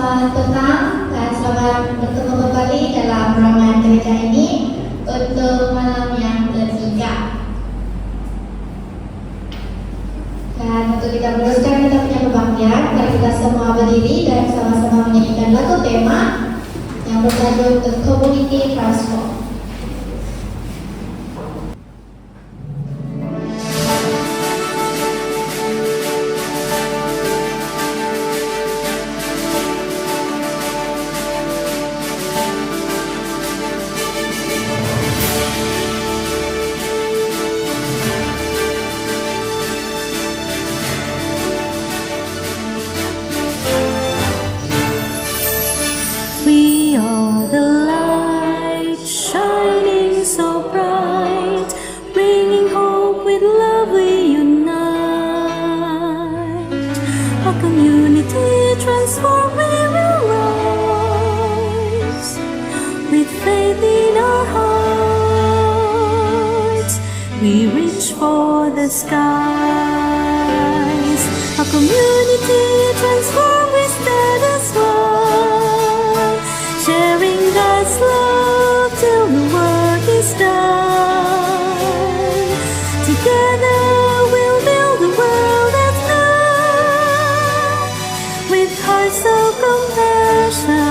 Selamat petang dan selamat bertemu kembali dalam ramaian gereja ini untuk malam yang ketiga. Dan untuk kita meneruskan kita punya kebaktian, mari kita semua berdiri dan sama-sama menyanyikan lagu tema yang bertajuk The Community Transform. We are the light, shining so bright, bringing hope with love we unite. Our community transform, we will rise, with faith in our hearts, we reach for the skies. Our community transform, we stand as one, sharing God's love till the work is done. Together we'll build a world that's new, with hearts of compassion,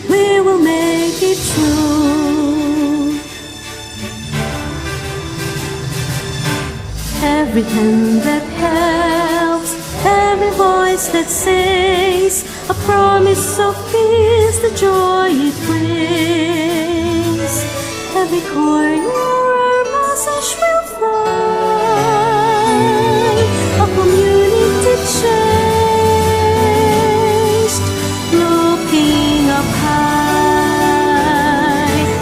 we will make it true. Every hand that helps, every voice that sings, a promise of peace, the joy it brings. Every corner our message will fly, a community changed, looking up high.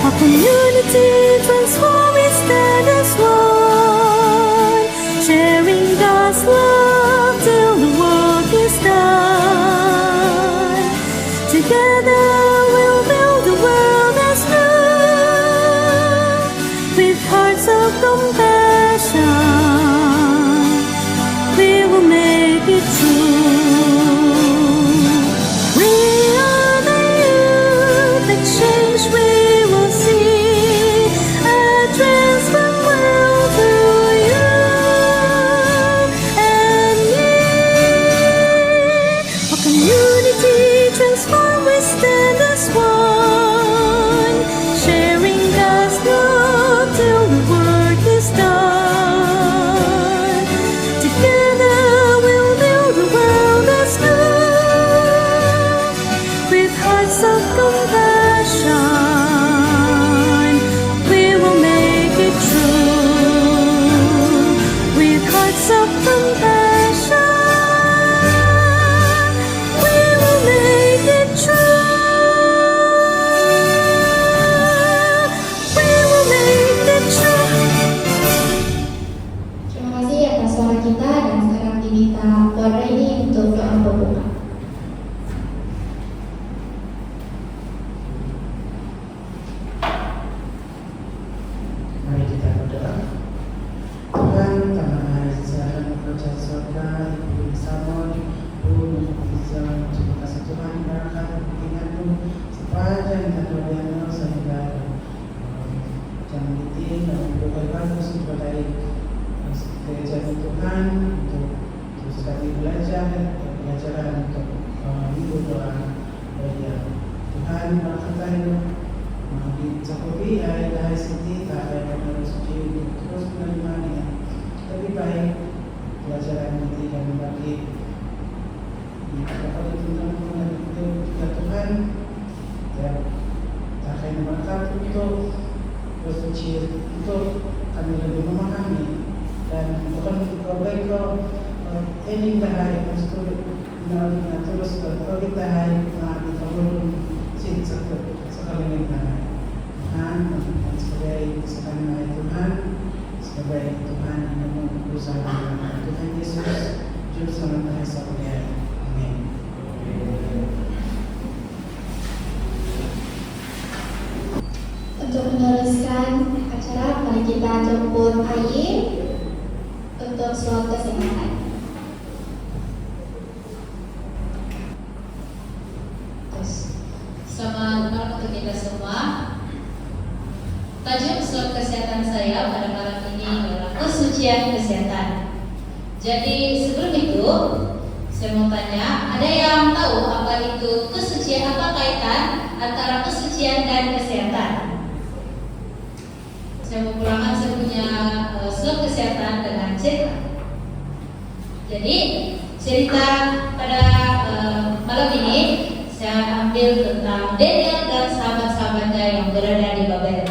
A community transformed, we stand as one, sharing God's love till the work is done. Together we'll build a world that's new, with hearts of compassion, we will make it true. We are the youth exchange, we will see a transformed world through you and me. A community transformed, we stand as one, sharing God's love till the work is done. Together we'll build a world that's new, with hearts of compassion, we will make it true. With hearts of compassion, we will make it true. We will make it true. Terima kasih atas suara kita dan sekarang diminta Tuan Raini untuk doa pembuka. Mari kita berdoa. Tuhan, kami serahkan pekerjaan surga, Ibu bersama, Ibu Terima kasih Tuhan, berkat kepentingan-Mu sepanjang kemudian sehingga jangan ditin dan berkorban sebagai kerajaan Tuhan untuk terus kami belajar pelajaran untuk Ibu doa bagi Tuhan berkata-Mu dicakupi ayat-ayat sini tak ada yang suci untuk terus menerimanya. Lebih baik pelajaran ini dan bagi dapat dituntun kita Tuhan dan tak akan berkat untuk bersuci untuk kami lebih memahami dan bukan kebaikan ini tahay gusto na terus pag tahay na itulong sa kalimitan. Tuhan, sebagai sekarang Tuhan, sebagai Tuhan yang berusaha Tuhan Yesus, juru selamat saya. Amin. Untuk meneruskan acara, mari kita jemput Ayi untuk slot kesehatan. untuk kita semua. Tajuk slot kesehatan saya pada malam ini adalah kesucian kesehatan. Jadi sebelum itu, saya mau tanya, ada yang tahu apa itu kesucian, apa kaitan antara kesucian dan kesehatan? Saya mau pulangkan saya punya slot kesehatan dengan cerita. Jadi cerita pada malam ini saya ambil tentang Daniel dan sahabat-sahabatnya yang berada di Babel.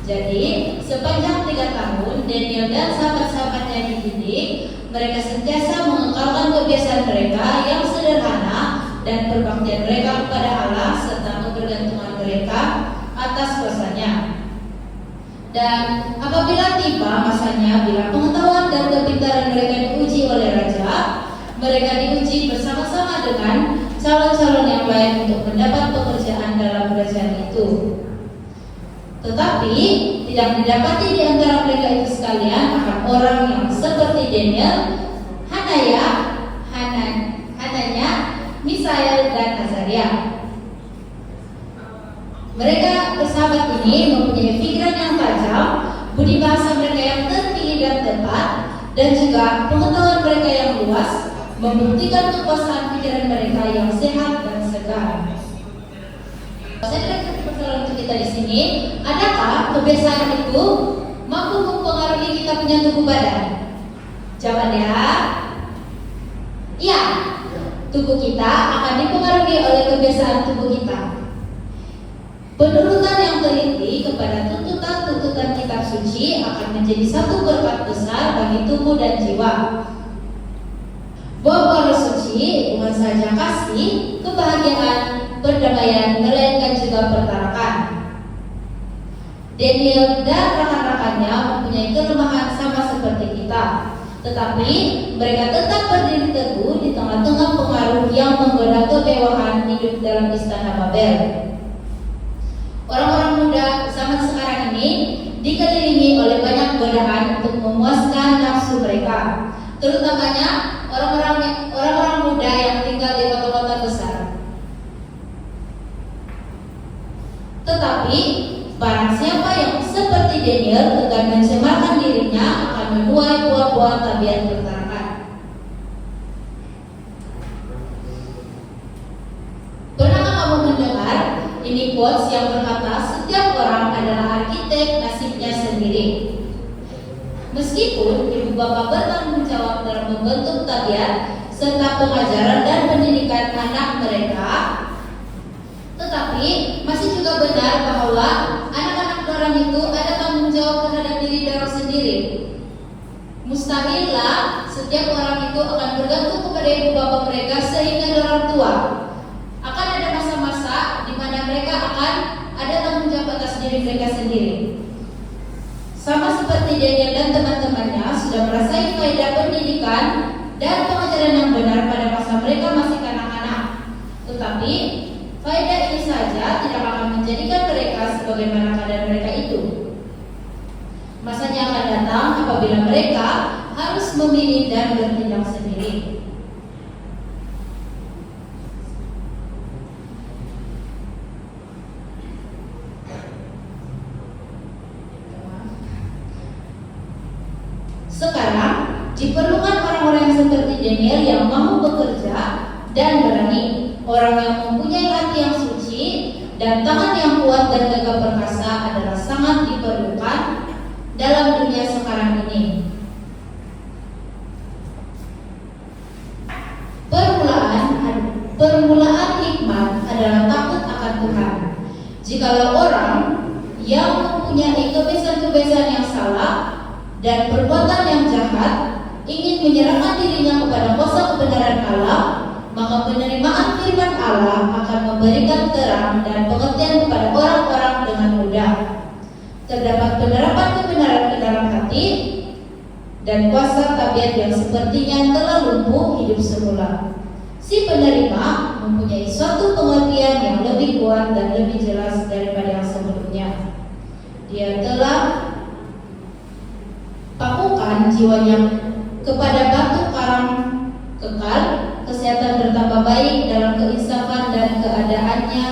Jadi sepanjang 3 tahun Daniel dan sahabat-sahabatnya dididik, mereka sentiasa mengekalkan kebiasaan mereka yang sederhana dan perbaktian mereka kepada Allah serta kebergantungan mereka atas kuasanya. Dan apabila tiba masanya bila pengetahuan dan kepintaran mereka diuji oleh raja, mereka diuji bersama-sama dengan calon-calon yang lain untuk mendapat pekerjaan dalam kerajaan itu. Tetapi tidak didapati di antara mereka itu sekalian akan orang yang seperti Daniel, Hananya, Misael dan Azaria. Mereka bersahabat ini mempunyai pikiran yang tajam, budi bahasa mereka yang terpilih dan tepat, dan juga pengetahuan mereka yang luas, membuktikan kekuasaan pikiran mereka yang sehat dan segar. Saya kira persoalan untuk kita di sini, adakah kebiasaan itu mampu mempengaruhi kita punya tubuh badan? Jawabannya, iya. Tubuh kita akan dipengaruhi oleh kebiasaan tubuh kita. Penurutan yang teliti kepada tuntutan-tuntutan kitab suci akan menjadi satu berkat besar bagi tubuh dan jiwa. Buah-buah roh suci bukan saja kasih, kebahagiaan, perdamaian, melainkan juga pertarakan. Daniel dan rekan-rekannya mempunyai kelemahan sama seperti kita, tetapi mereka tetap berdiri teguh di tengah-tengah pengaruh yang menggoda kemewahan hidup dalam istana Babel. Orang-orang muda zaman sekarang ini dikelilingi oleh banyak godaan untuk memuaskan nafsu mereka, terutamanya orang-orang muda yang tinggal di kota-kota besar. Tetapi barang siapa yang seperti Daniel enggan mencemarkan dirinya akan menuai buah-buah tabiat pertarakan. Pernahkah kamu mendengar ini quotes yang berkata setiap orang adalah arsitek nasibnya sendiri? Meskipun ibu bapak bertanggung jawab dalam membentuk tabiat serta pengajaran dan pendidikan anak mereka, tetapi masih juga benar bahwa anak-anak orang itu ada tanggung jawab terhadap diri orang sendiri. Mustahillah setiap orang itu akan bergantung kepada ibu bapak mereka sehingga orang tua. Akan ada masa-masa di mana mereka akan ada tanggung jawab atas diri mereka sendiri. Sama seperti Daniel dan teman-temannya sudah merasai faedah pendidikan dan pengajaran yang benar pada masa mereka masih kanak-kanak. Tetapi faedah ini saja tidak akan menjadikan mereka sebagaimana keadaan mereka itu. Masanya akan datang apabila mereka harus memilih dan bertindak sendiri. Sekarang diperlukan orang-orang yang seperti Daniel yang mau bekerja dan berani, orang yang mempunyai hati yang suci dan tangan yang kuat dan gagah perkasa adalah sangat diperlukan dalam dunia sekarang ini. Permulaan hikmat adalah takut akan Tuhan. Jikalau orang yang mempunyai kebiasaan-kebiasaan yang salah dan perbuatan yang jahat ingin menyerahkan dirinya kepada kuasa kebenaran Allah, maka penerimaan firman Allah akan memberikan terang dan pengertian kepada orang-orang dengan mudah. Terdapat penerapan kebenaran ke dalam hati dan kuasa tabiat yang sepertinya telah lumpuh hidup semula. Si penerima mempunyai suatu pengertian yang lebih kuat dan lebih jelas daripada yang sebelumnya. Dia telah pakukan jiwanya kepada batu karang kekal, kesehatan bertambah baik dalam keinsafan dan keadaannya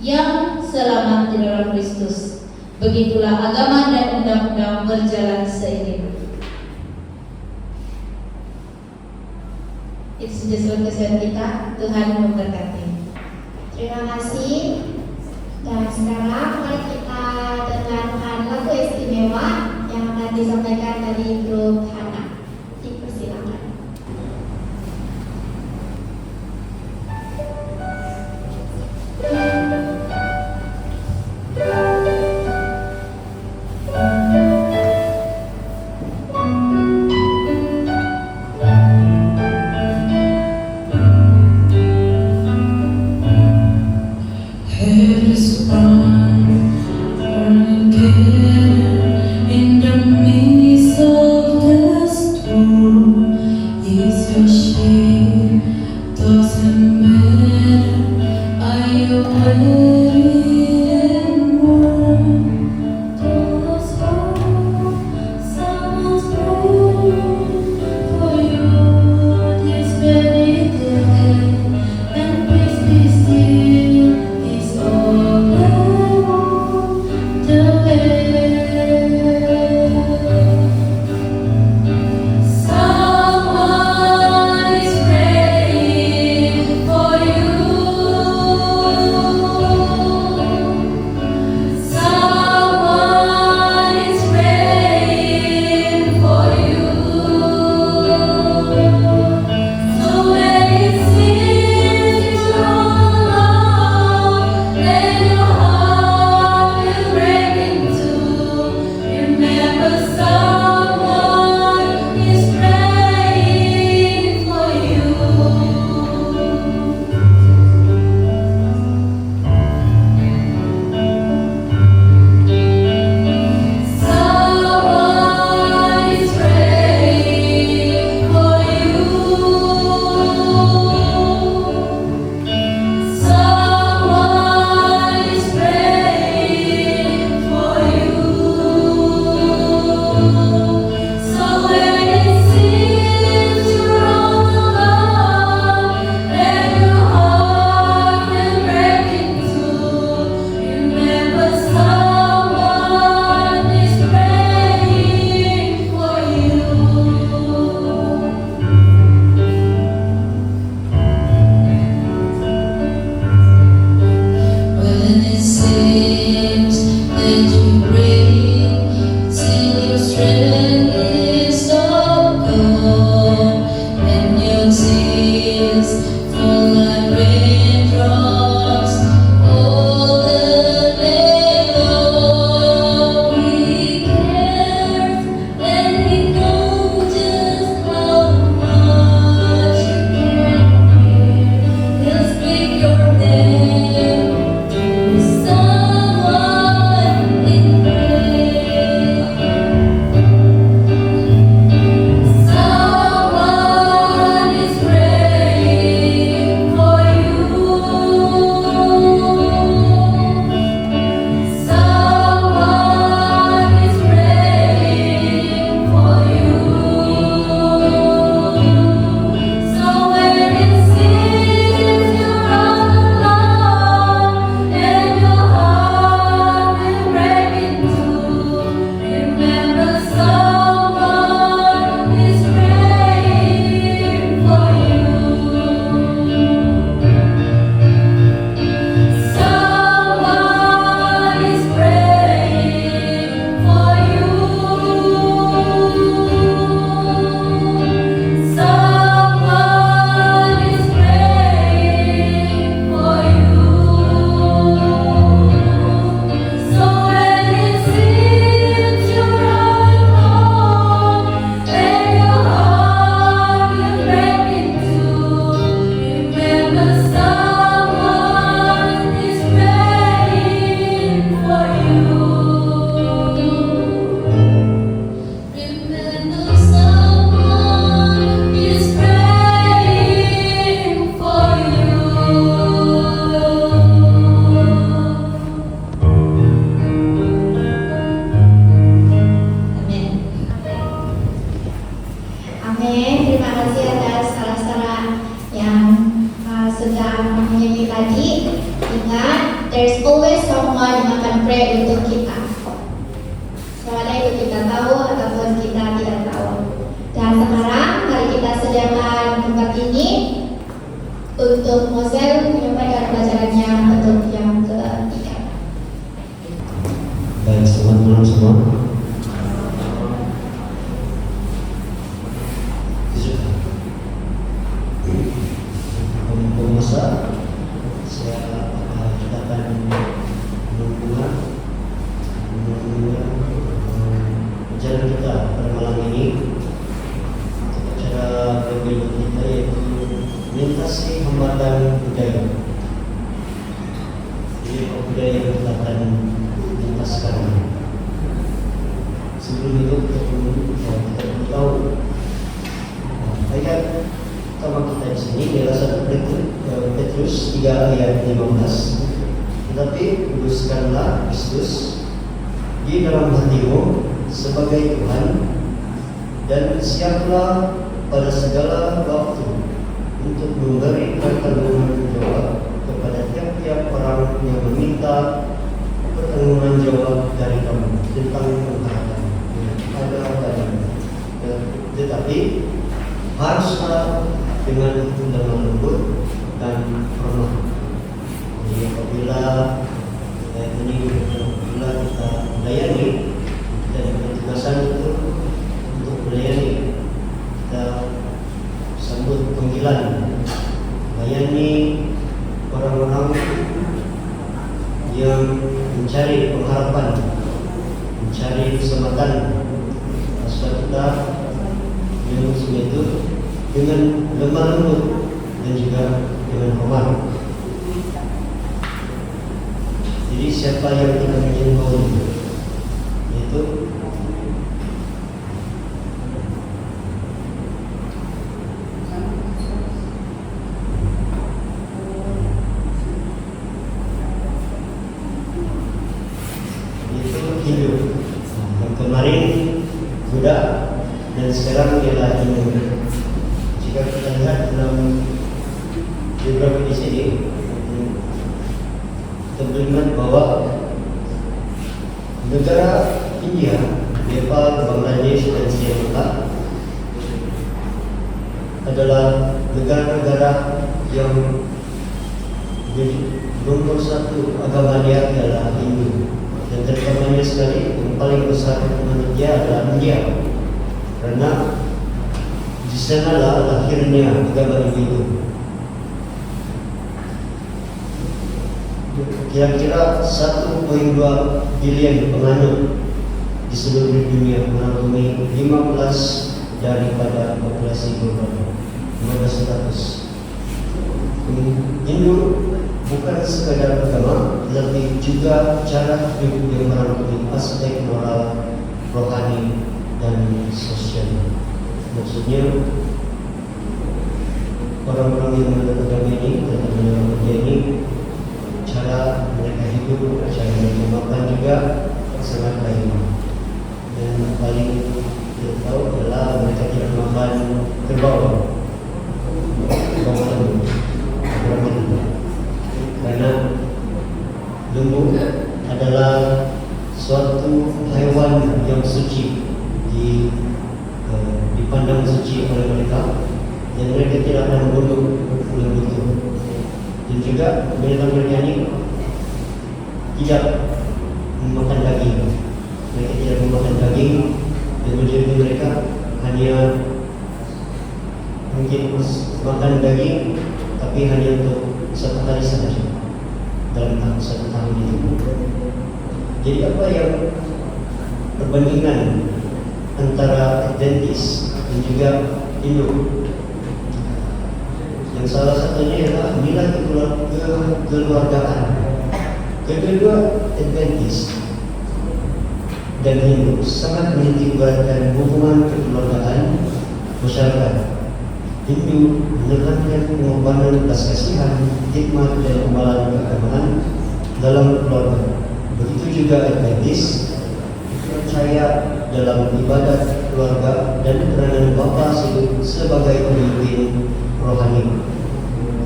yang selamat di dalam Kristus. Begitulah agama dan undang-undang berjalan seiring. Itu sudah selesai kita. Tuhan memberkati. Terima kasih. Dan sekarang mari kita dengarkan lagu istimewa yang akan disampaikan dari grup Hana. Dipersilakan. In the midst of the storm, is your shade doesn't matter. Are you weary and worn? Don't lose hope. Someone's praying for you this very day, and peace be still is all I want. The way someone is praying for you. semua yang akan pray untuk kita. Sama ada itu kita tahu ataupun kita tidak tahu. Dan sekarang mari kita sediakan tempat ini untuk Mosel menyampaikan pelajarannya untuk yang ketiga. Baik, selamat malam semua. Pemirsa, kita akan mendengar pelajaran kita pada malam ini. Cara berbeda kita yaitu melintasi hambatan budaya. Jadi budaya yang kita akan lintaskan. Sebelum itu kita perlu tahu ayat pertama kita di sini adalah 1 Petrus 3 ayat 15. Tetapi kuduskanlah Kristus di dalam hatimu sebagai Tuhan, dan siaplah pada segala waktu untuk memberi pertanggungan jawab kepada tiap-tiap orang yang meminta pertanggungan jawab dari kamu tentang pengharapan yang ada padanya. Tetapi haruslah dengan lemah lembut dan hormat. Jadi apabila kita melayani, kita diberi tugasan itu untuk melayani, kita sambut panggilan melayani orang-orang yang mencari pengharapan, mencari keselamatan. Asal kita menyambut itu dengan lemah lembut dan juga dengan hormat. Jadi siapa yang kita menjengkau yaitu Hindu. Yang kemarin Buddha dan sekarang ialah Hindu. Jika kita lihat dalam biografi di sini, kita melihat bahwa negara India, Nepal, Bangladesh dan Sri Lanka adalah negara-negara yang nomor satu agama dia adalah Hindu, dan terutamanya sekali yang paling besar menurut dia adalah India, karena di sanalah lahirnya agama Hindu. Kira-kira 1,2 bilion penganut di seluruh dunia, mengalami 15 daripada populasi global, 15%. Hindu bukan sekadar agama, tetapi juga cara hidup yang merangkumi aspek moral, rohani, dan sosial. Maksudnya orang-orang yang menurut agama ini, terutama ini, cara mereka hidup, cara mereka makan juga sangat baik. Dan paling kita tahu adalah mereka tidak makan kerbau, karena lembu adalah suatu haiwan yang suci, dipandang suci oleh mereka, dan mereka tidak akan membunuh lembu itu. Dan juga mereka ini tidak memakan daging. Mereka tidak memakan daging, dan menjadi mereka hanya mungkin makan daging, tapi hanya untuk 1 hari saja dalam 1 tahun itu. Jadi apa yang perbandingan antara Adventis dan juga Hindu? Yang salah satunya adalah nilai kekeluargaan. Kedua Adventis dan Hindu sangat menitikberatkan hubungan kekeluargaan masyarakat. Hindu menekankan pengorbanan belas kasihan, hikmat dan amalan keagamaan dalam keluarga. Begitu juga Adventis percaya dalam ibadat keluarga dan peranan bapa sebagai pemimpin rohani.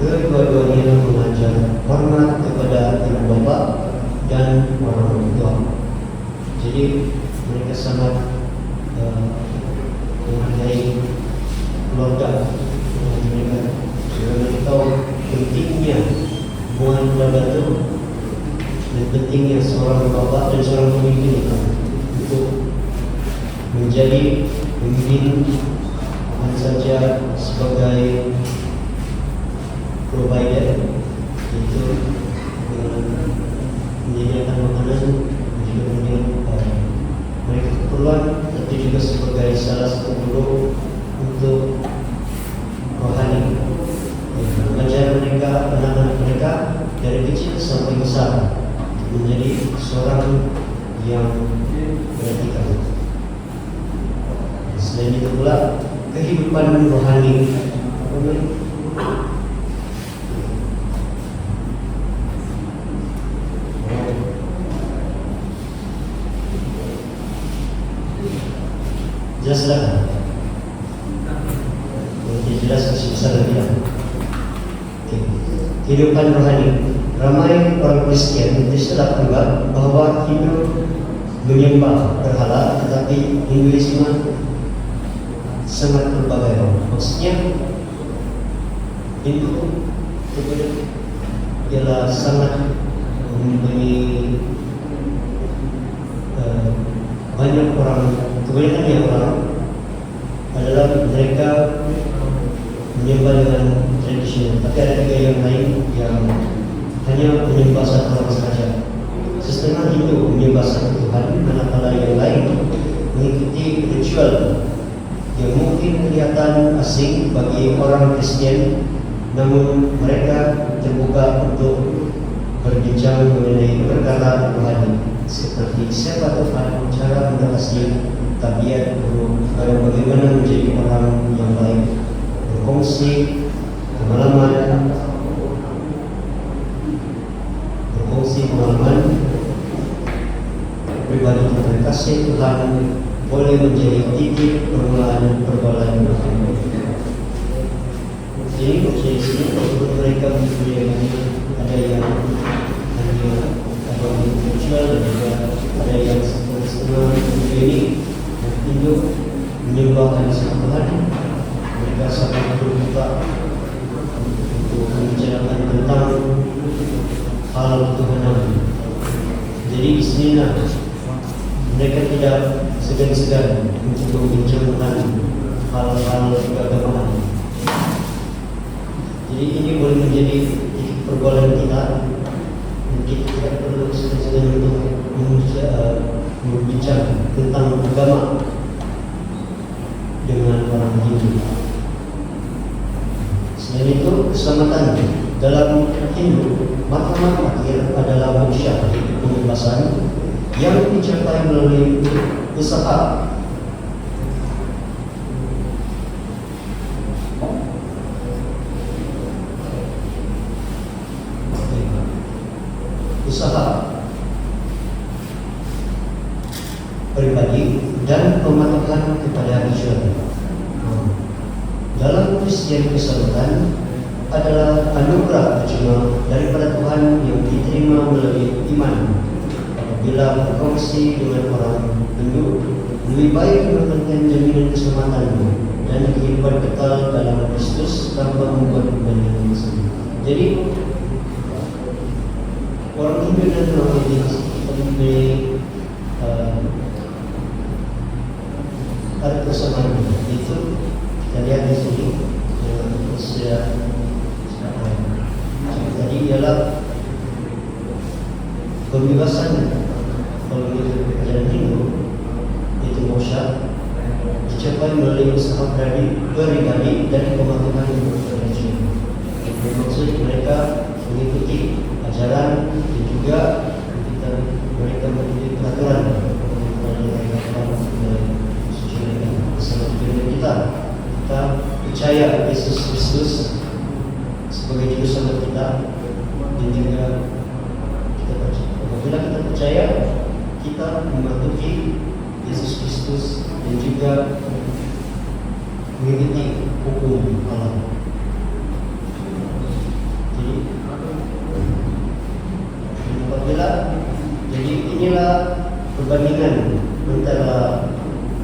Kedua-duanya mengajar hormat kepada ibu bapa dan mereka tahu pentingnya hubungan keluarga itu dan pentingnya seorang bapak dan seorang pemimpin itu untuk menjadi pemimpin bukan saja sebagai provider, itu menyediakan makanan dan juga kemudian mereka keperluan, tapi juga sebagai salah satu guru untuk rohani, mengajar mereka, anak-anak mereka dari kecil sampai besar menjadi seorang yang beretika. Selain itu pula kehidupan rohani. Jelaslah. Jelas masih besar lagi. Kehidupan rohani. Ramai orang Kristen telah anggap bahwa Hindu menyembah berhala, tetapi Hinduisme sangat berbeda. Maksudnya Hindu itu ialah sangat mempunyai banyak orang, kebanyakan orang adalah mereka menyembah dengan tradisional, tapi ada juga yang lain yang hanya menyembah satu orang saja. Setengah Hindu menyembah satu Tuhan, manakala yang lain mengikuti ritual yang mungkin kelihatan asing bagi orang Kristen, namun mereka terbuka untuk berbincang mengenai perkara rohani seperti siapa Tuhan, cara berhasil, tabiat guru, bagaimana menjadi orang yang baik, berkongsi pengalaman pribadi tentang kasih Tuhan boleh menjadi titik permulaan pergaulan rohani. Jadi di sini untuk mereka ada yang hanya ada yang ritual dan juga ada yang setengah ini Hindu menyembahkan sang Tuhan. Mereka sangat terbuka untuk membicarakan tentang hal Tuhan. Jadi di sini mereka tidak segan-segan untuk membincangkan hal-hal keagamaan. Jadi ini boleh menjadi titik pergaulan kita. Kita tidak perlu segan-segan untuk berbincang tentang agama dengan orang Hindu. Selain itu, keselamatan dalam Hindu, matlamat akhir adalah moksha, pembebasan yang dicapai melalui usaha. Pribadi dan pematuhan kepada Israel. Dalam Kristen keselamatan adalah anugerah cuma daripada Tuhan yang diterima melalui iman. Apabila berkongsi dengan orang Hindu, lebih baik mendapatkan jaminan keselamatan dan kehidupan kekal dalam Kristus tanpa membuat perbandingan sendiri. Jadi orang Hindu dan orang Hindu ada kesamaan itu kita lihat di sini tadi ialah pembebasan kalau menurut ajaran Hindu itu moksha dicapai melalui usaha pribadi dan pematuhan religius. Maksud mereka mengikuti ajaran dan juga mereka mengikuti peraturan kita percaya Yesus Kristus sebagai juru selamat kita dan juga kita percaya. Apabila kita percaya, kita mematuhi Yesus Kristus dan juga mengikuti hukum Allah. Jadi apabila inilah perbandingan antara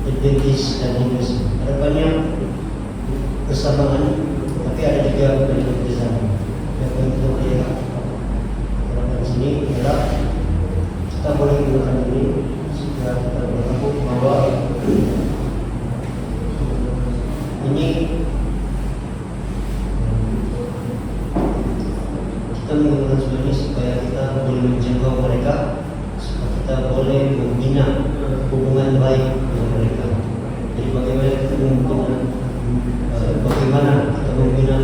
Adventis dan Hinduisme. Ada banyak kesamaan aman, tapi ada juga keputusan. Yang untuk dia terangkan sini adalah kita boleh gunakan ini supaya kita berlaku bahwa ini kita menggunakan surat ini supaya kita boleh menjangkau mereka, supaya kita boleh membina hubungan baik dengan mereka. Jadi bagaimana kita membina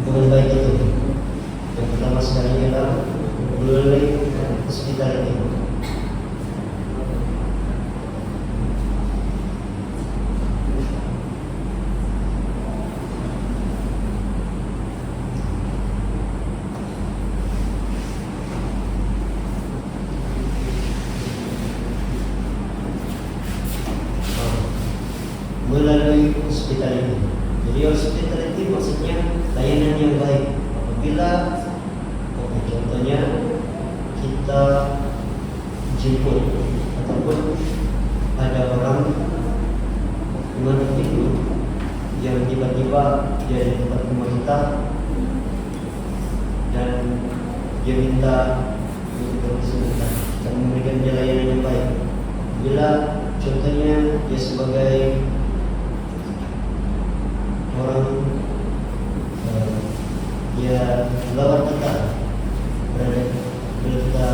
hubungan baik itu? Yang pertama sekali adalah melalui hospitality. Melalui hospitality. Jadi hospitality maksudnya layanan yang baik. Apabila contohnya kita jemput ataupun ada orang mana itu yang tiba-tiba dia ada di tempat rumah kita dan dia minta kita memberikan dia layanan yang baik. Bila contohnya dia sebagai orang dia melawat kita, bila kita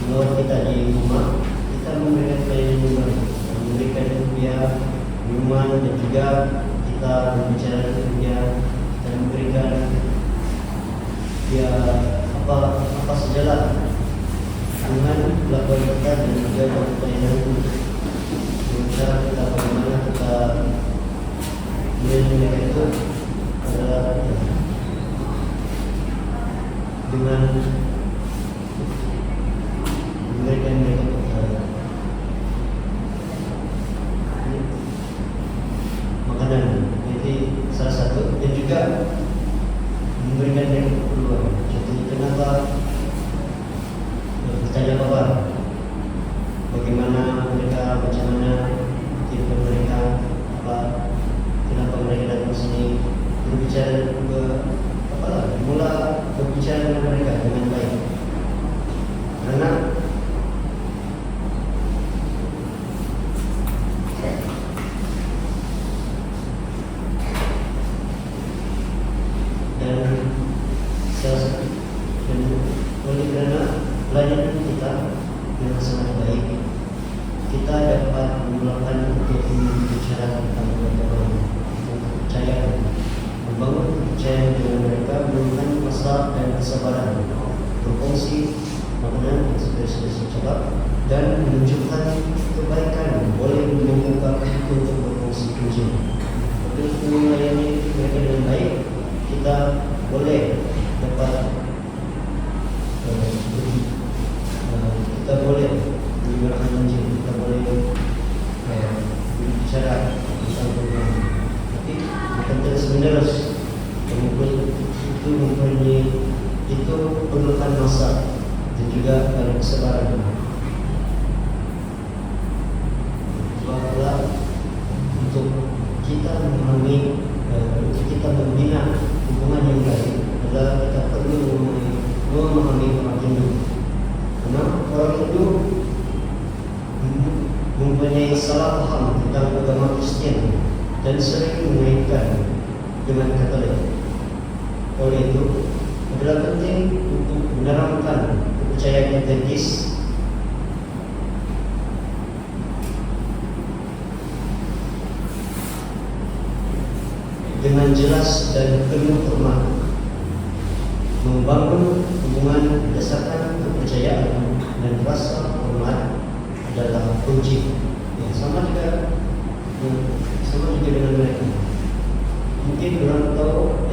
melawat kita di rumah, kita memberikan pelayanan memberikan dia minuman dan juga kita berbicara dengan dia, kita memberikan dia apa sajalah dengan pelakuan kita dan juga pelayanan cara kita bagaimana kita mereka itu adalah dengan memberikan mereka makanan. Jadi salah satu dan juga memberikan mereka keperluan. Jadi kenapa bertanya kabar, bagaimana mereka, macam mana kehidupan mereka, kenapa mereka datang sini, berbicara mula berbicara dengan mereka dengan baik. Karena dan oleh kerana pelayanan kita yang sangat baik, kita dapat memulakan untuk berbicara tentang orang kepercayaan, membangun kepercayaan dengan mereka, menggunakan masalah dan kesabaran, berfungsi makanan yang sudah cakap dan menunjukkan kebaikan, boleh membuka pintu untuk berfungsi kunci. Untuk melayani mereka dengan baik, kita boleh dapat kita boleh menggunakan kunci, kita boleh berbicara tentang program. Tapi bukan terus menerus, itu mempunyai itu perlukan masa dan juga kesabaran. Sebablah untuk kita memahami, untuk kita membina hubungan yang baik adalah kita perlu memahami orang Hindu. Karena orang Hindu mempunyai salah paham tentang agama Kristian dan sering mengaitkan dengan Katolik. Oleh itu, adalah penting untuk menerangkan kepercayaan autentis dengan jelas dan penuh hormat, membangun hubungan berdasarkan kepercayaan dan rasa hormat adalah kunci. Ya, sama juga dengan mereka. Mungkin orang tahu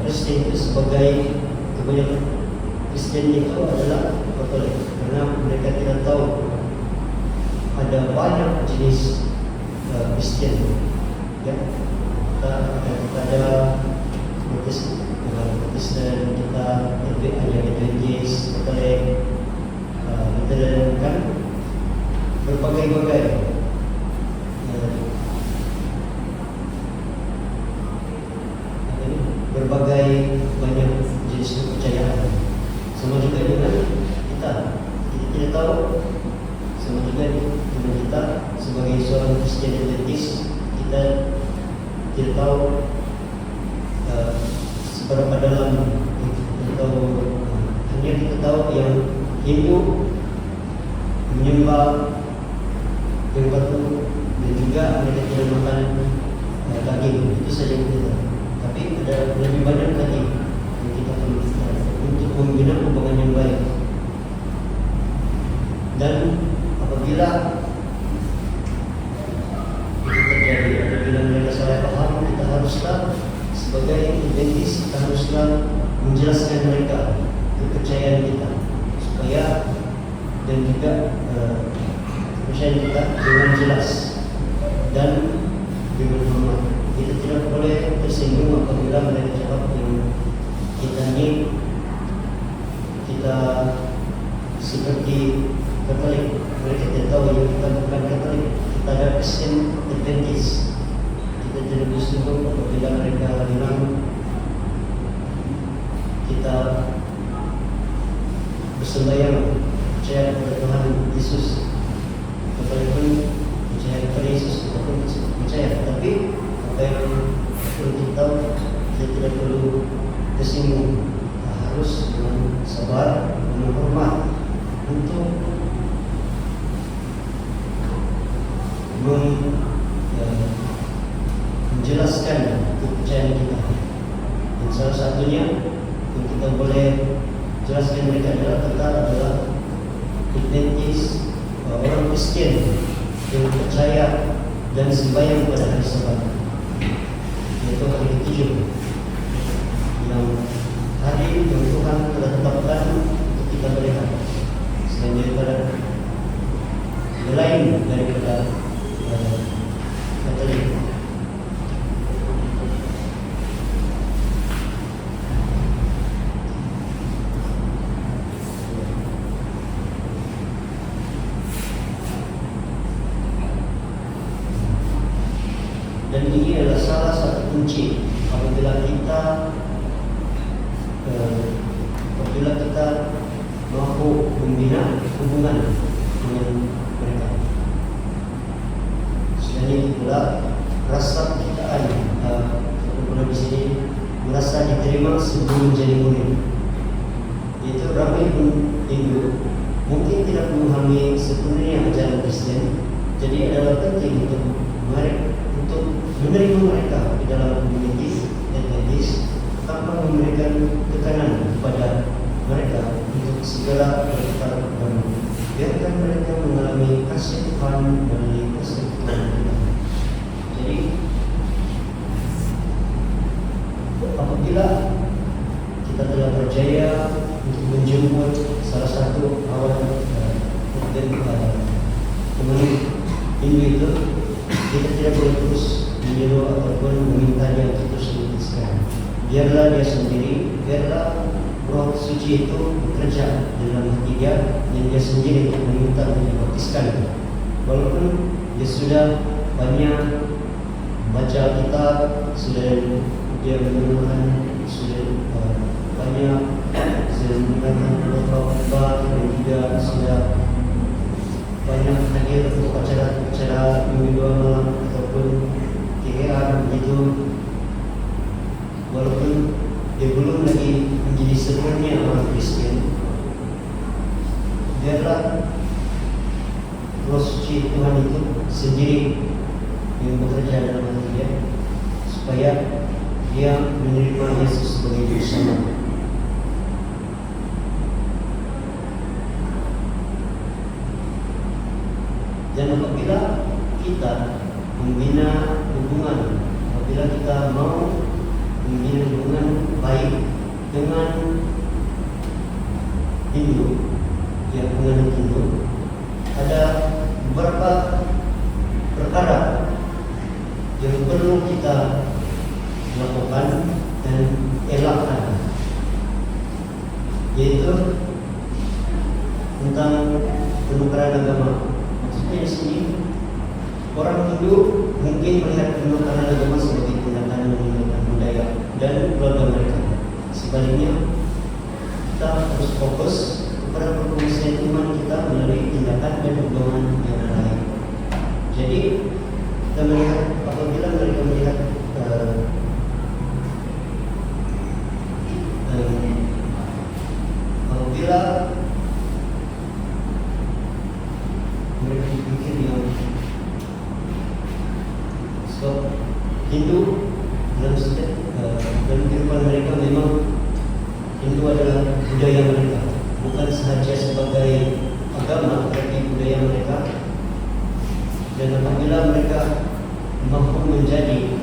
Kristen itu sebagai kebanyakan Kristen itu adalah Katolik, karena mereka tidak tahu ada banyak jenis Kristen. Ya, kita ada Protestan, kita ada Adventist, Katolik, Lutheran, kan berbagai-bagai. menyertai banyak jenis kepercayaan. Sama juga dengan kita tidak tahu, sama juga dengan kita sebagai seorang Kristen Adventis, kita tidak tahu seberapa dalam atau hanya kita tahu yang Hindu menyembah yang batu dan juga mereka tidak makan daging, itu saja yang kita. Tapi ada lebih banyak lagi yang kita perlu untuk membina hubungan yang baik. Dan apabila itu terjadi, apabila mereka salah paham, kita haruslah sebagai Adventis, kita haruslah menjelaskan mereka kepercayaan kita supaya dan juga kepercayaan kita dengan jelas dan dengan hormat. Kita tidak boleh tersinggung apabila mereka cakap yang kita ini kita seperti Katolik. Mereka tidak tahu yang kita bukan Katolik, kita adalah Kristen Adventis. Kita tidak tersinggung apabila mereka bilang kita bersembahyang percaya kepada Tuhan Yesus, kepada pun percaya kepada Yesus, kita pun percaya. Tapi apa yang perlu kita tahu, kita tidak perlu tersinggung, harus dengan sabar, dengan hormat untuk menjelaskan kepercayaan kita. Dan salah satunya yang kita boleh jelaskan mereka adalah Adventis, orang Kristen yang percaya dan sembahyang pada hari Sabat, yaitu hari ke-7, yang hari yang Tuhan telah tetapkan untuk kita melihat, selain daripada lain daripada Katolik. Dan ini adalah salah satu kunci apabila kita mahu membina hubungan dengan mereka. Selain itu pula rasa kekitaan di sini merasa diterima sebelum menjadi murid. Itu ramai pun Hindu mungkin tidak memahami sepenuhnya ajaran Kristen, jadi adalah penting untuk menerima mereka di dalam komunitas Adventis tanpa memberikan tekanan kepada mereka untuk segala perkara agama. Biarkan mereka mengalami kasih Tuhan melalui kasih Tuhan kita. Jadi apabila kita telah percaya untuk menjemput salah satu awal dan komunitas Hindu itu, kita tidak boleh terus menyuruh ataupun meminta dia untuk terus dibaptiskan. Biarlah dia sendiri, biarlah Roh Suci itu bekerja dalam hati dia dan dia sendiri meminta untuk dibaptiskan. Walaupun dia sudah banyak baca kitab, sudah dia menemukan sudah banyak menemukan khotbah dan juga sudah banyak hadir untuk acara minggu 2 malam ataupun KKR begitu. Walaupun dia belum lagi menjadi sepenuhnya orang Kristen, biarlah Roh Suci Tuhan itu sendiri yang bekerja dalam hati dia supaya dia menerima Yesus sebagai Juru Selamat. Dan apabila kita membina hubungan, apabila kita mau membina hubungan baik dengan Hindu, ya dengan Hindu, ada beberapa perkara yang perlu kita lakukan dan elakkan, yaitu tentang penukaran agama. Maksudnya di sini orang Hindu mungkin melihat penukaran agama sebagai tindakan meninggalkan budaya dan keluarga mereka. Sebaliknya, kita harus fokus kepada perkongsian iman kita melalui tindakan dan hubungan yang lain. Jadi, kita melihat apabila mereka melihat apabila mereka berpikir yang sebab Hindu dalam kehidupan mereka memang Hindu adalah budaya mereka, bukan sahaja sebagai agama tetapi budaya mereka. Dan apabila mereka mampu menjadi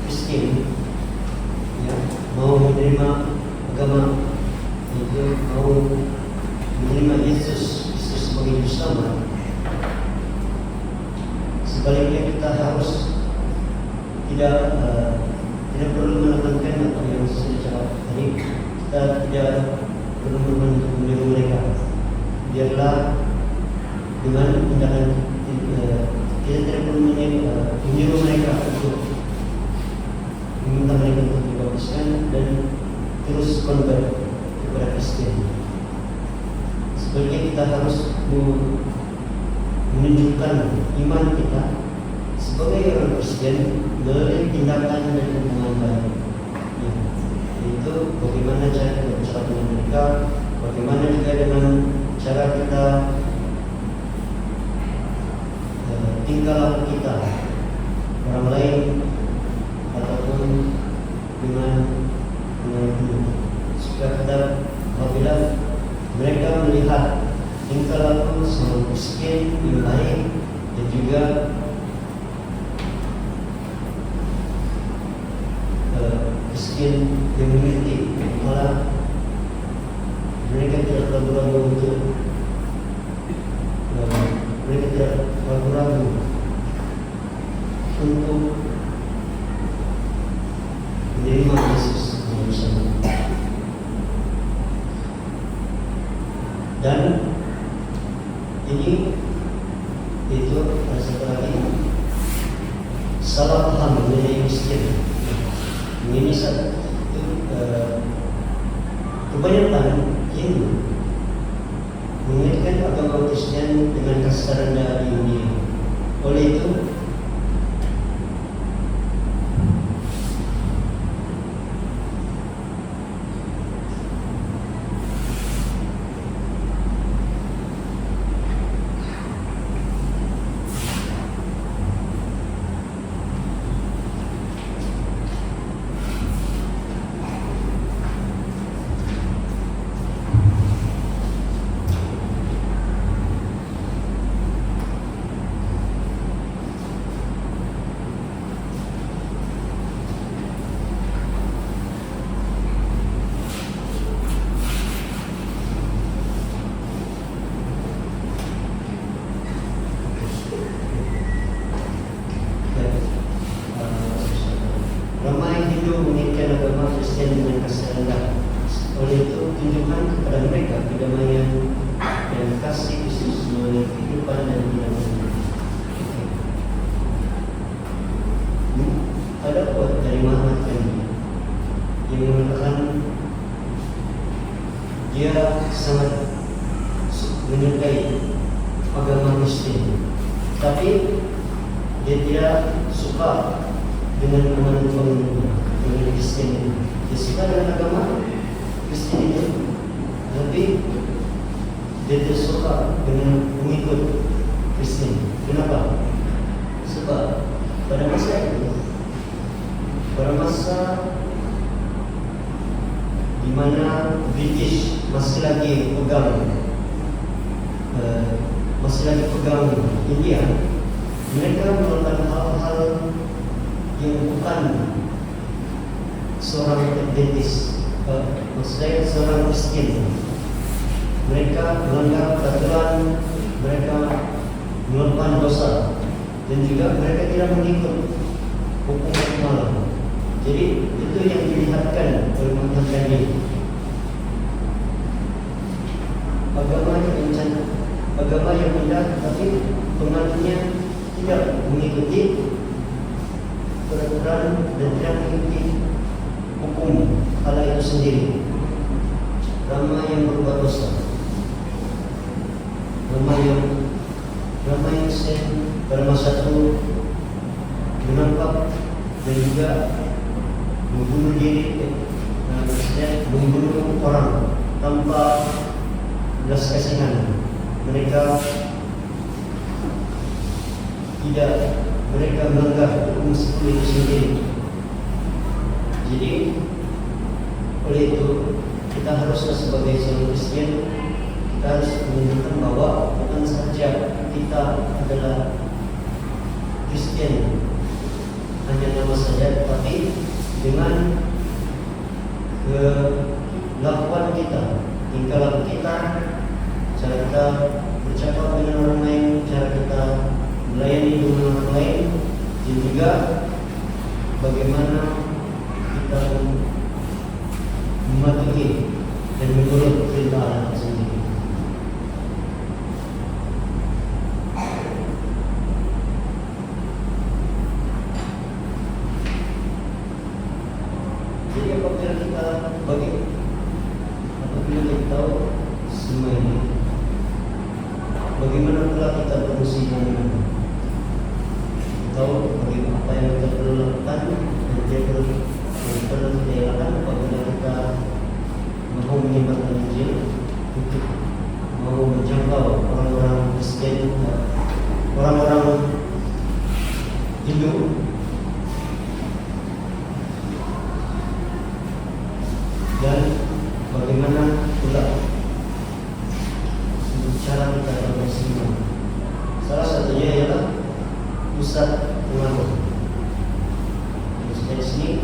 Kristen, ya, mau menerima agama itu, mau menerima Yesus sebagai Juru Selamat, sebaliknya kita harus tidak perlu menekankan apa yang saya cakap tadi. Kita tidak perlu meniru mereka. Biarlah dengan tindakan kita tidak perlu meniru mereka untuk meminta mereka untuk dibaptiskan dan terus convert kepada Kristen. Sebaliknya kita harus menunjukkan iman kita sebagai orang Kristen melalui tindakan dan hubungan baik. Ya, yaitu bagaimana cara kita bercakap dengan mereka, bagaimana juga dengan cara kita tingkah laku kita orang lain ataupun dengan supaya kita apabila mereka melihat tingkah laku seorang Kristen yang baik dan juga Kristen yang mengerti, malah mereka tidak ragu-ragu untuk mereka tidak ragu-ragu untuk menerima Yesus bersama. Dan ini itu satu lagi salah paham mengenai Kristen. Ini satu kebanyakan Hindu mengaitkan agama Kristen dengan kasar dari India. Oleh itu, ramai Hindu mengaitkan agama Kristen dengan kasar rendah. Oleh itu, tunjukkan kepada mereka kedamaian dan kasih Kristus melalui kehidupan dan tindakan. Ada quote dari Mahatma Gandhi yang mengatakan dia sangat menyukai agama Kristen, tapi dia tidak suka dengan teman-teman Kristen. Dia suka dengan agama Kristen itu, tapi dia tidak suka dengan pengikut Kristen. Kenapa? Sebab pada masa di mana British masih lagi pegang India, mereka melakukan hal-hal yang bukan seorang Adventis, maksudnya seorang Kristen. Mereka melanggar peraturan, mereka melakukan dosa, dan juga mereka tidak mengikut hukum malam. Jadi itu yang dilihatkan oleh Mahatma Gandhi. Agama yang indah, tapi penganutnya tidak mengikuti peraturan dan tidak mengikuti sendiri, ramai yang berbuat dosa, ramai yang pada masa itu menangkap dan juga membunuh diri, membunuh orang tanpa belas kasihan. Mereka melanggar hukum itu sendiri. Jadi oleh itu kita haruslah sebagai seorang Kristen, kita harus menunjukkan bahwa bukan saja kita adalah Kristen hanya nama saja, tetapi dengan kelakuan kita, tingkah laku kita, cara kita bercakap dengan orang lain, cara kita melayani dengan orang lain, dan juga bagaimana kita mematuhi dan menurut perintah Allah sendiri. Jadi apabila kita tahu semua ini, bagaimana pula kita berfungsi dengan ini? Tahu bagaimana apa yang kita perlu lakukan dan perlu kita lakukan apabila kita mau menyebarkan Injil, untuk mau menjangkau orang-orang Kristen, orang-orang Hindu. Dan bagaimana pula cara kita bermuslim. Salah satunya ialah pusat pengaruh. Di sini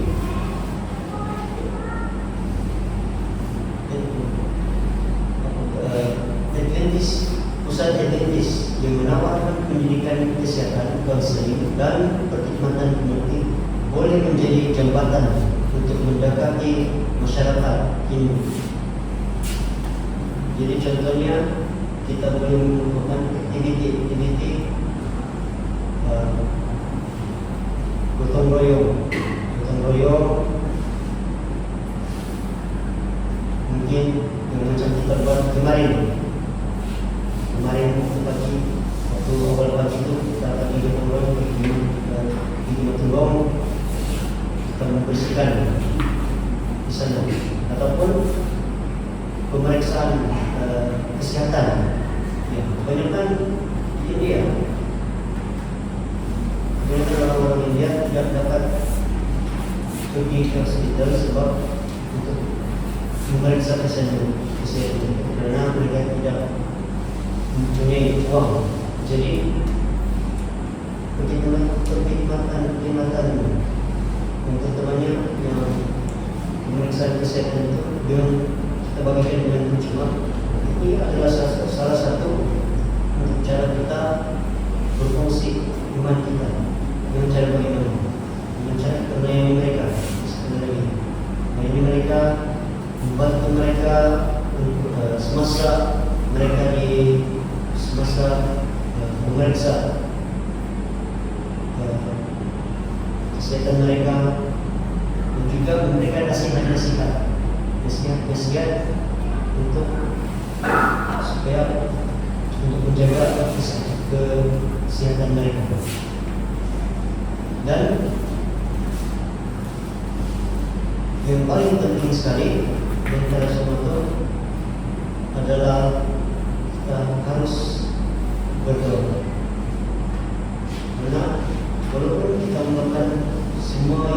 pusat Adventist yang menawarkan pendidikan kesehatan, konseling dan perkhidmatan penyakit boleh menjadi jambatan untuk mendekati masyarakat Hindu. Jadi contohnya kita boleh melakukan aktiviti gotong royong, mungkin yang macam kita buat kemarin pagi, waktu awal pagi itu kita pergi gotong royong, kita membersihkan di sana, ataupun pemeriksaan kesehatan. Ya, kebanyakan di India, orang-orang India tidak dapat pergi ke hospital sebab untuk memeriksa kesehatan karena mereka tidak mempunyai uang. Jadi perkhidmatan yang pertamanya yang pemeriksaan kesehatan itu dengan kita bagikan dengan percuma. Ini adalah salah satu untuk cara kita berfungsi iman kita. Dengan cara bagaimana? Dengan cara melayani mereka. Melayani mereka, membantu mereka semasa mereka memeriksa kesehatan mereka, dan juga memberikan nasihat untuk supaya untuk menjaga kesehatan mereka. Dan yang paling penting sekali di antara semua itu adalah kita harus berdoa. Karena walaupun kita melakukan semua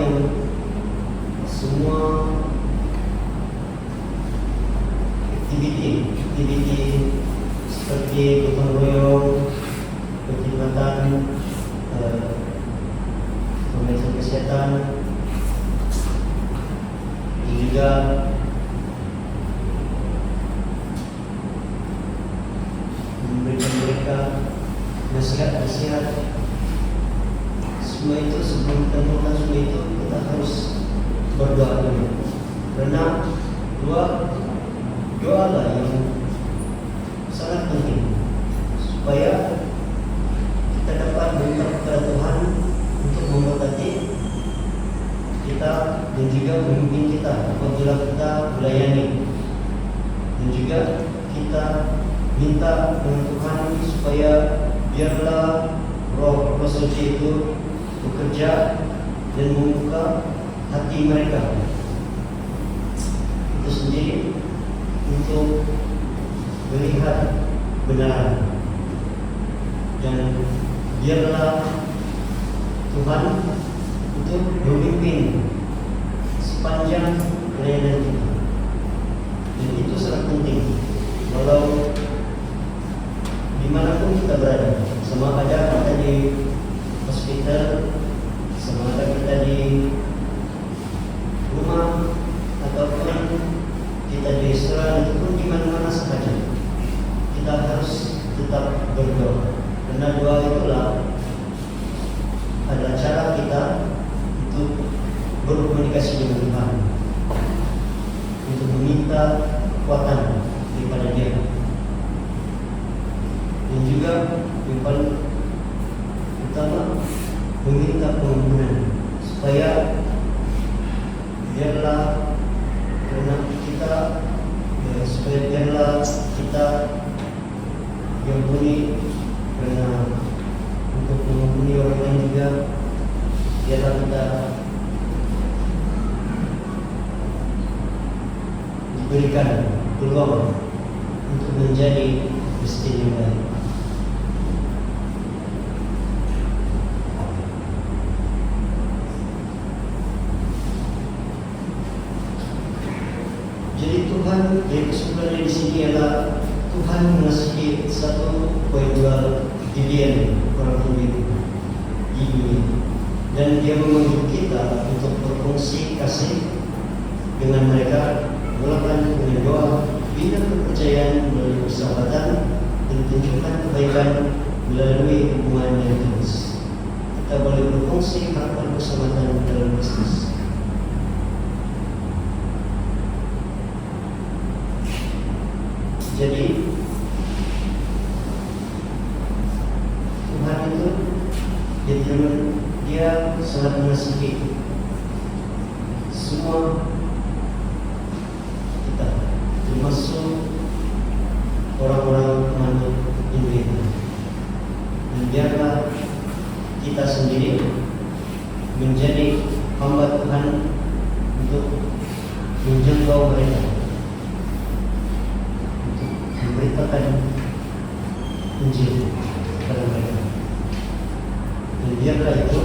aktiviti seperti gotong royong, perkhidmatan, pemeriksaan kesehatan, dan juga memberikan mereka nasihat. Semua itu sebelum kita melakukan semua itu kita harus berdoa dulu. Karena doalah yang sangat penting supaya kita dapat minta kepada Tuhan untuk memberkati kita kita dan juga memimpin kita apabila kita melayani. Dan juga kita minta dengan Tuhan supaya biarlah Roh Suci itu bekerja dan membuka hati mereka itu sendiri untuk melihat benaran. Dan biarlah Tuhan untuk memimpin sepanjang pelayanan kita. Dan itu sangat penting. Walau dimanapun kita berada, sama ada kita di hospital, sama ada kita di rumah, ataupun kita di restoran, ataupun di mana-mana saja, kita harus tetap berdoa. Karena doa itulah adalah cara kita untuk berkomunikasi dengan Tuhan, untuk meminta kekuatan daripada Dia. Dan juga yang paling utama, meminta pengampunan supaya biarlah kita yang bunyi, karena untuk mengampuni orang lain juga biarlah kita diberikan peluang untuk menjadi Kristen yang baik. Jadi Tuhan, dari kesimpulannya di sini adalah Tuhan mengasihi 1,2 bilion orang Hindu di dunia, dan Dia memanggil kita untuk berfungsi kasih dengan mereka, melakukan dengan doa, bina kepercayaan melalui persahabatan, dan tunjukkan kebaikan melalui hubungan yang tulus. Kita boleh berfungsi harapan persahabatan dalam Kristus. Jadi Tuhan itu Dia sangat mengasihi semua kita, termasuk orang-orang manut Hindu. Dan biarlah kita sendiri menjadi hamba Tuhan untuk menjangkau mereka, memberitakan Injil kepada mereka. Dan biarlah itu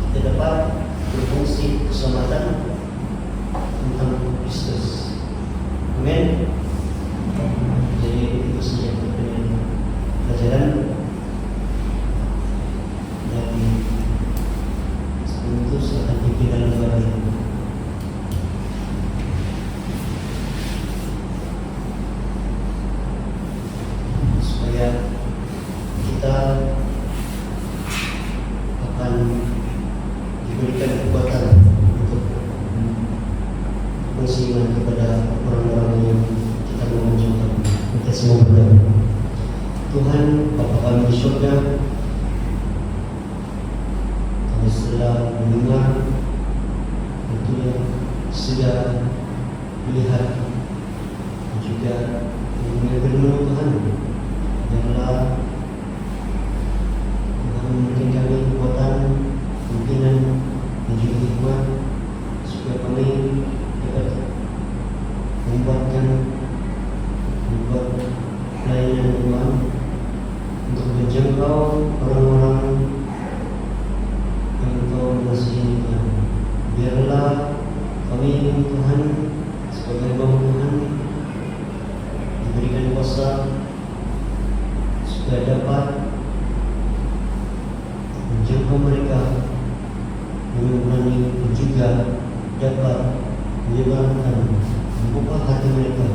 kita dapat berfungsi keselamatan tentang Kristus. Amin. Jadi itu saja pelajaran, dan sebelum itu silahkan dipimpin dalam doa ini. Kita akan diberikan kekuatan untuk bersiman kepada orang-orang yang kita menunjukkan. Kita semua berdoa. Tuhan Bapa kami di surga, kami telah mendengar, tentunya sudah melihat dan juga mendengar firman Tuhan. Janganlah Tuhan memberikan kami kekuatan, pimpinan dan juga hikmat, supaya kami dapat membuat pelayanan Tuhan untuk menjangkau orang-orang yang Engkau mengasihi Tuhan. Biarlah kami Tuhan sebagai hamba Tuhan diberikan kuasa supaya dapat menjangkau mereka dengan berani, dan juga dapat menyebarkan, membuka hati mereka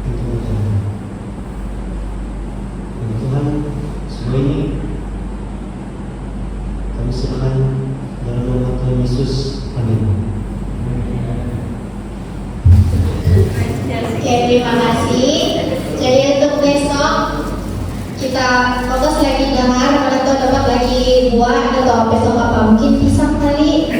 untuk Tuhan. Dan Tuhan, semua ini kami serahkan dalam nama Tuhan Yesus. Amin. Oke, terima kasih. Jadi untuk besok kita fokus lagi dengar, atau dapat lagi buah atau apa, mungkin pisang kali.